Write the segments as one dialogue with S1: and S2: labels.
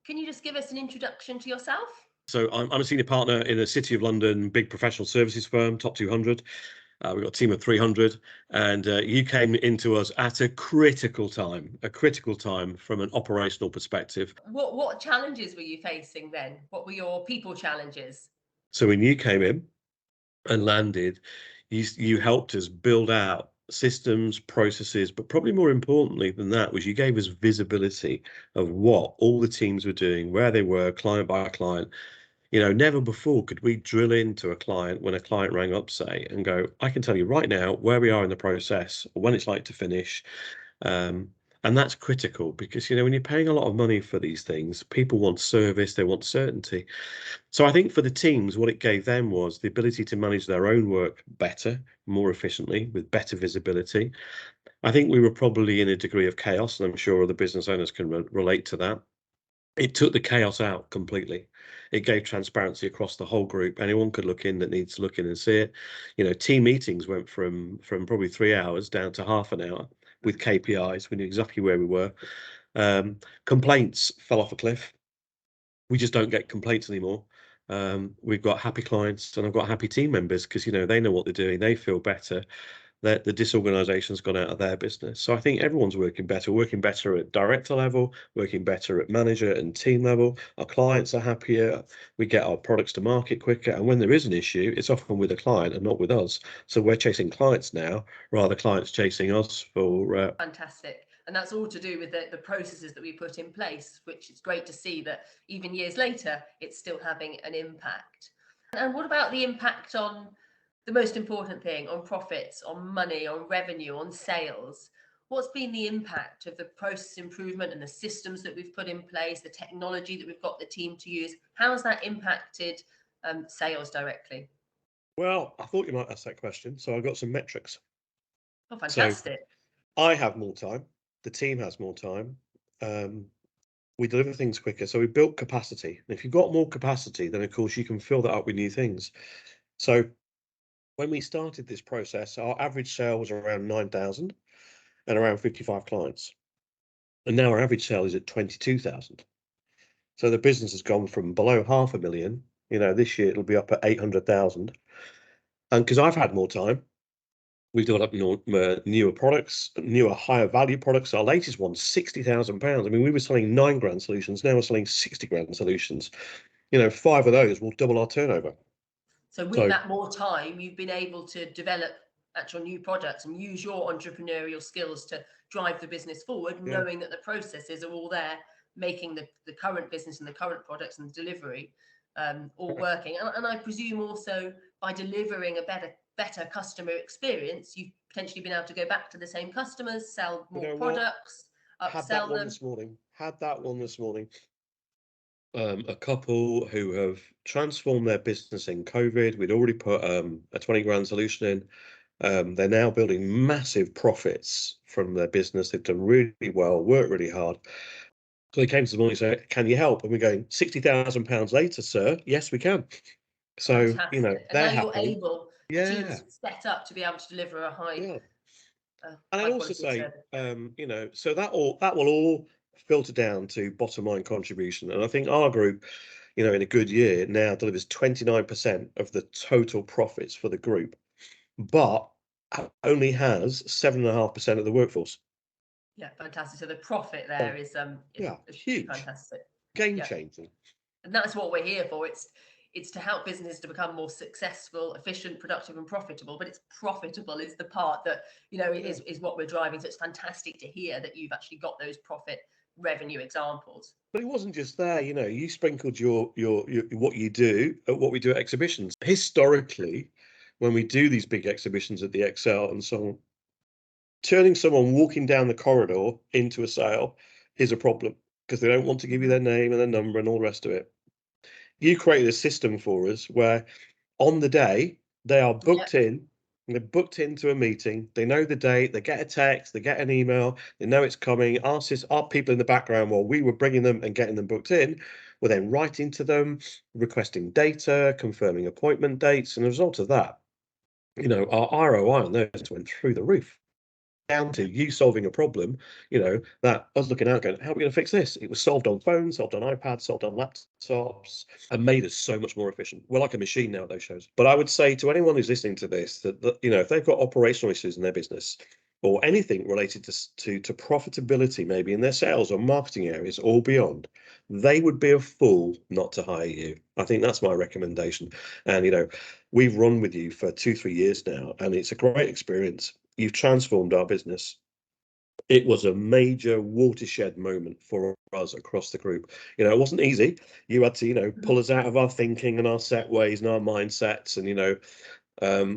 S1: Can you just give us an introduction to yourself?
S2: So I'm a senior partner in a City of London big professional services firm, top 200. We've got a team of 300, and you came into us at a critical time from an operational perspective.
S1: What challenges were you facing then? What were your people challenges?
S2: So when you came in and landed, you helped us build out systems, processes, but probably more importantly than that was you gave us visibility of what all the teams were doing, where they were, client by client. Never before could we drill into a client when a client rang up, say, and go, I can tell you right now where we are in the process, when it's like to finish. Um, and that's critical because, when you're paying a lot of money for these things, people want service, they want certainty. So I think for the teams, what it gave them was the ability to manage their own work better, more efficiently, with better visibility. I think we were probably in a degree of chaos, and I'm sure other business owners can relate to that. It took the chaos out completely. It gave transparency across the whole group. Anyone could look in that needs to look in and see it. Team meetings went from probably 3 hours down to half an hour with KPIs. We knew exactly where we were. Complaints fell off a cliff. We just don't get complaints anymore. We've got happy clients and I've got happy team members because they know what they're doing. They feel better that the disorganisation's gone out of their business. So I think everyone's working better at director level, working better at manager and team level. Our clients are happier. We get our products to market quicker. And when there is an issue, it's often with the client and not with us. So we're chasing clients now, rather clients chasing us for.
S1: Fantastic. And that's all to do with the processes that we put in place, which is great to see that even years later, it's still having an impact. And what about the impact on the most important thing, on profits, on money, on revenue, on sales? What's been the impact of the process improvement and the systems that we've put in place, the technology that we've got the team to use? How has that impacted sales directly?
S2: Well, I thought you might ask that question. So I've got some metrics.
S1: Oh,
S2: So
S1: fantastic.
S2: I have more time. The team has more time. We deliver things quicker. So we built capacity. And if you've got more capacity, then of course you can fill that up with new things. So when we started this process, our average sale was around 9,000 and around 55 clients. And now our average sale is at 22,000. So the business has gone from below 500,000. This year it'll be up at 800,000. And because I've had more time, we've developed newer products, newer, higher value products. Our latest one, £60,000. I mean, we were selling 9 grand solutions. Now we're selling 60 grand solutions. 5 of those will double our turnover.
S1: So with that more time, you've been able to develop actual new products and use your entrepreneurial skills to drive the business forward, knowing that the processes are all there, making the current business and the current products and the delivery all working. And I presume also by delivering a better customer experience, you've potentially been able to go back to the same customers, sell more products, upsell them.
S2: Had that one this morning. A couple who have transformed their business in COVID. We'd already put a 20 grand solution in. They're now building massive profits from their business. They've done really well, worked really hard. So they came to the morning and said, can you help? And we're going, £60,000 later, sir. Yes, we can. So,
S1: Fantastic. And
S2: they're
S1: now
S2: happy.
S1: you're able, the team's set up to be able to deliver a high
S2: And I'd also say, so that will all filter down to bottom line contribution. And I think our group, in a good year now delivers 29% of the total profits for the group, but only has 7.5% of the workforce.
S1: Yeah, fantastic. So the profit there is
S2: huge,
S1: fantastic,
S2: game changing.
S1: And that's what we're here for. It's to help businesses to become more successful, efficient, productive, and profitable. But it's profitable is the part that is what we're driving. So it's fantastic to hear that you've actually got those profit revenue examples.
S2: But it wasn't just there. You sprinkled your what you do at what we do at exhibitions. Historically, when we do these big exhibitions at the Excel and so on, turning someone walking down the corridor into a sale is a problem because they don't want to give you their name and their number and all the rest of it. You created a system for us where on the day they are booked in, and they're booked into a meeting. They know the date, they get a text, they get an email, they know it's coming. Our people in the background, while we were bringing them and getting them booked in, were then writing to them, requesting data, confirming appointment dates. And as a result of that, our ROI on those went through the roof. down to you solving a problem, that I was looking out going, how are we going to fix this? It was solved on phones, solved on iPads, solved on laptops, and made us so much more efficient. We're like a machine now at those shows. But I would say to anyone who's listening to this that if they've got operational issues in their business or anything related to profitability, maybe in their sales or marketing areas or beyond, they would be a fool not to hire you. I think that's my recommendation. And we've run with you for 2-3 years now, and it's a great experience. You've transformed our business. It was a major watershed moment for us across the group. It wasn't easy. You had to, pull us out of our thinking and our set ways and our mindsets. And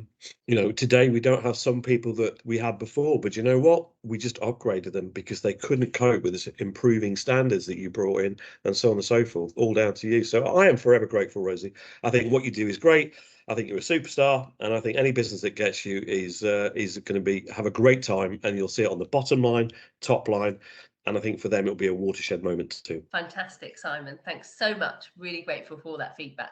S2: today we don't have some people that we had before, but you know what? We just upgraded them because they couldn't cope with this improving standards that you brought in, and so on and so forth, all down to you. So I am forever grateful, Rosie. I think what you do is great. I think you're a superstar, and I think any business that gets you is going to have a great time, and you'll see it on the bottom line, top line, and I think for them it'll be a watershed moment too.
S1: Fantastic, Simon. Thanks so much. Really grateful for all that feedback.